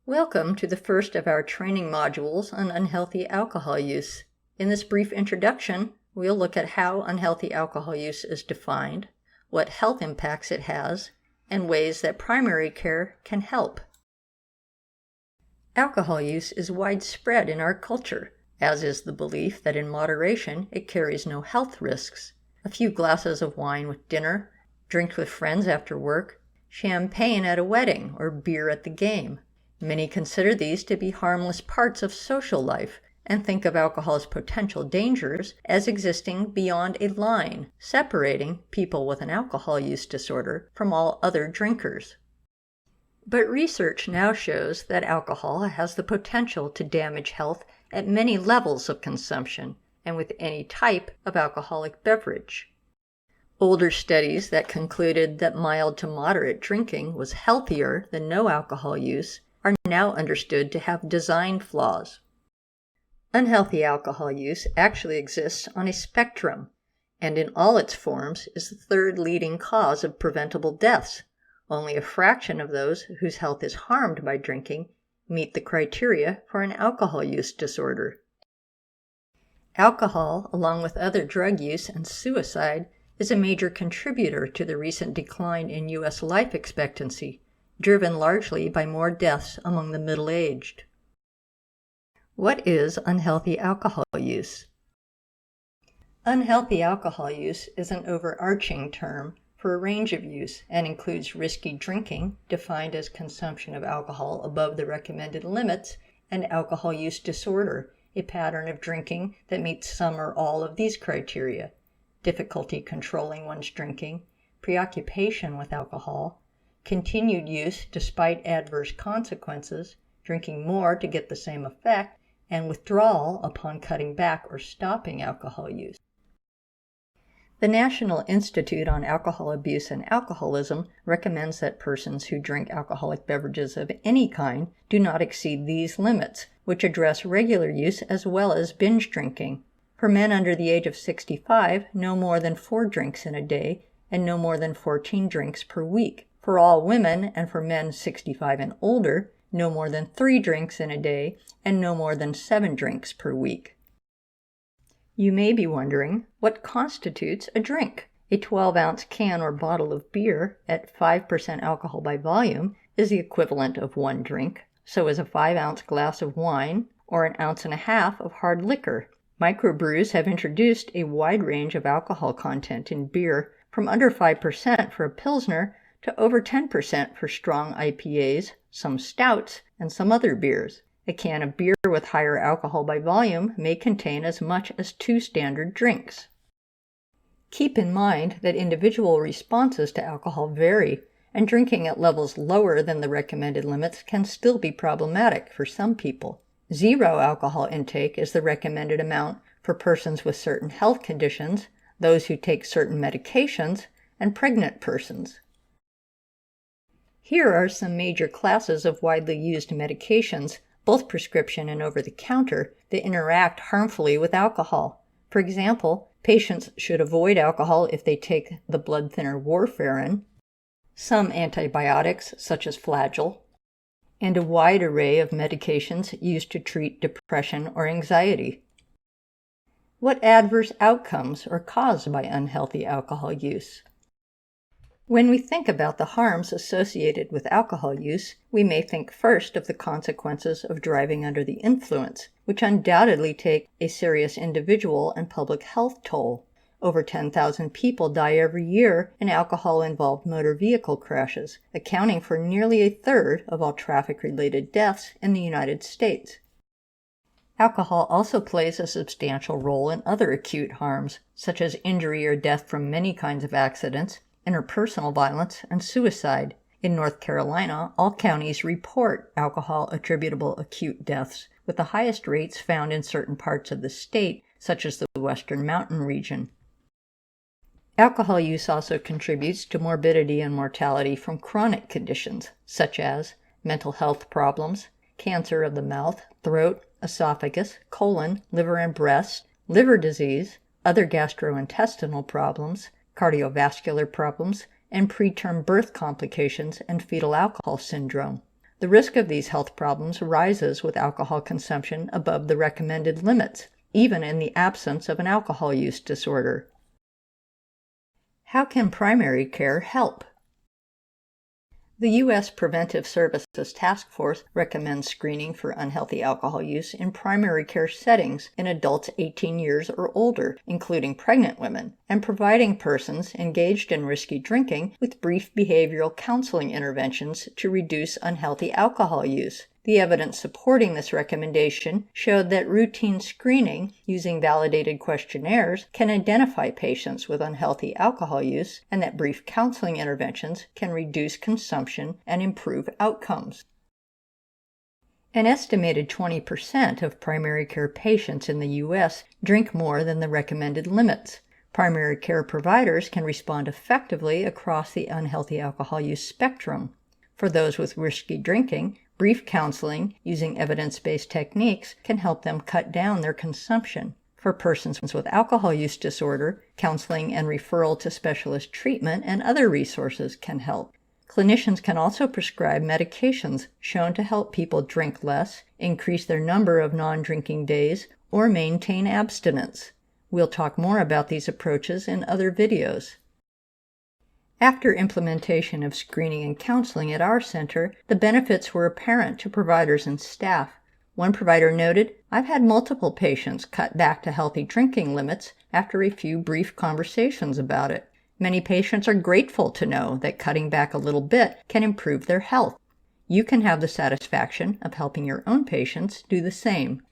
Welcome to the first of our training modules on unhealthy alcohol use. In this brief introduction, we'll look at how unhealthy alcohol use is defined, what health impacts it has, and ways that primary care can help. Alcohol use is widespread in our culture, as is the belief that in moderation it carries no health risks. A few glasses of wine with dinner, drinks with friends after work, champagne at a wedding, or beer at the game. Many consider these to be harmless parts of social life and think of alcohol's potential dangers as existing beyond a line separating people with an alcohol use disorder from all other drinkers. But research now shows that alcohol has the potential to damage health at many levels of consumption and with any type of alcoholic beverage. Older studies that concluded that mild to moderate drinking was healthier than no alcohol use are now understood to have design flaws. Unhealthy alcohol use actually exists on a spectrum, and in all its forms is the third leading cause of preventable deaths. Only a fraction of those whose health is harmed by drinking meet the criteria for an alcohol use disorder. Alcohol, along with other drug use and suicide, is a major contributor to the recent decline in U.S. life expectancy, driven largely by more deaths among the middle-aged. What is unhealthy alcohol use? Unhealthy alcohol use is an overarching term for a range of use and includes risky drinking, defined as consumption of alcohol above the recommended limits, and alcohol use disorder, a pattern of drinking that meets some or all of these criteria: difficulty controlling one's drinking, preoccupation with alcohol, continued use despite adverse consequences, drinking more to get the same effect, and withdrawal upon cutting back or stopping alcohol use. The National Institute on Alcohol Abuse and Alcoholism recommends that persons who drink alcoholic beverages of any kind do not exceed these limits, which address regular use as well as binge drinking. For men under the age of 65, no more than 4 drinks in a day and no more than 14 drinks per week. For all women and for men 65 and older, no more than 3 drinks in a day and no more than 7 drinks per week. You may be wondering, what constitutes a drink? A 12-ounce can or bottle of beer at 5% alcohol by volume is the equivalent of 1 drink. So is a 5-ounce glass of wine or an 1.5 ounces of hard liquor. Microbrews have introduced a wide range of alcohol content in beer, from under 5% for a Pilsner to over 10% for strong IPAs, some stouts, and some other beers. A can of beer with higher alcohol by volume may contain as much as 2 standard drinks. Keep in mind that individual responses to alcohol vary, and drinking at levels lower than the recommended limits can still be problematic for some people. 0 alcohol intake is the recommended amount for persons with certain health conditions, those who take certain medications, and pregnant persons. Here are some major classes of widely used medications, both prescription and over-the-counter, that interact harmfully with alcohol. For example, patients should avoid alcohol if they take the blood thinner warfarin, some antibiotics such as Flagyl, and a wide array of medications used to treat depression or anxiety. What adverse outcomes are caused by unhealthy alcohol use? When we think about the harms associated with alcohol use, we may think first of the consequences of driving under the influence, which undoubtedly take a serious individual and public health toll. Over 10,000 people die every year in alcohol-involved motor vehicle crashes, accounting for nearly a third of all traffic-related deaths in the United States. Alcohol also plays a substantial role in other acute harms, such as injury or death from many kinds of accidents, interpersonal violence, and suicide. In North Carolina, all counties report alcohol-attributable acute deaths, with the highest rates found in certain parts of the state, such as the Western Mountain region. Alcohol use also contributes to morbidity and mortality from chronic conditions, such as mental health problems, cancer of the mouth, throat, esophagus, colon, liver and breast, liver disease, other gastrointestinal problems, cardiovascular problems, and preterm birth complications and fetal alcohol syndrome. The risk of these health problems rises with alcohol consumption above the recommended limits, even in the absence of an alcohol use disorder. How can primary care help? The U.S. Preventive Services Task Force recommends screening for unhealthy alcohol use in primary care settings in adults 18 years or older, including pregnant women, and providing persons engaged in risky drinking with brief behavioral counseling interventions to reduce unhealthy alcohol use. The evidence supporting this recommendation showed that routine screening using validated questionnaires can identify patients with unhealthy alcohol use, and that brief counseling interventions can reduce consumption and improve outcomes. An estimated 20% of primary care patients in the U.S. drink more than the recommended limits. Primary care providers can respond effectively across the unhealthy alcohol use spectrum. For those with risky drinking, brief counseling using evidence-based techniques can help them cut down their consumption. For persons with alcohol use disorder, counseling and referral to specialist treatment and other resources can help. Clinicians can also prescribe medications shown to help people drink less, increase their number of non-drinking days, or maintain abstinence. We'll talk more about these approaches in other videos. After implementation of screening and counseling at our center, the benefits were apparent to providers and staff. One provider noted, "I've had multiple patients cut back to healthy drinking limits after a few brief conversations about it. Many patients are grateful to know that cutting back a little bit can improve their health." You can have the satisfaction of helping your own patients do the same.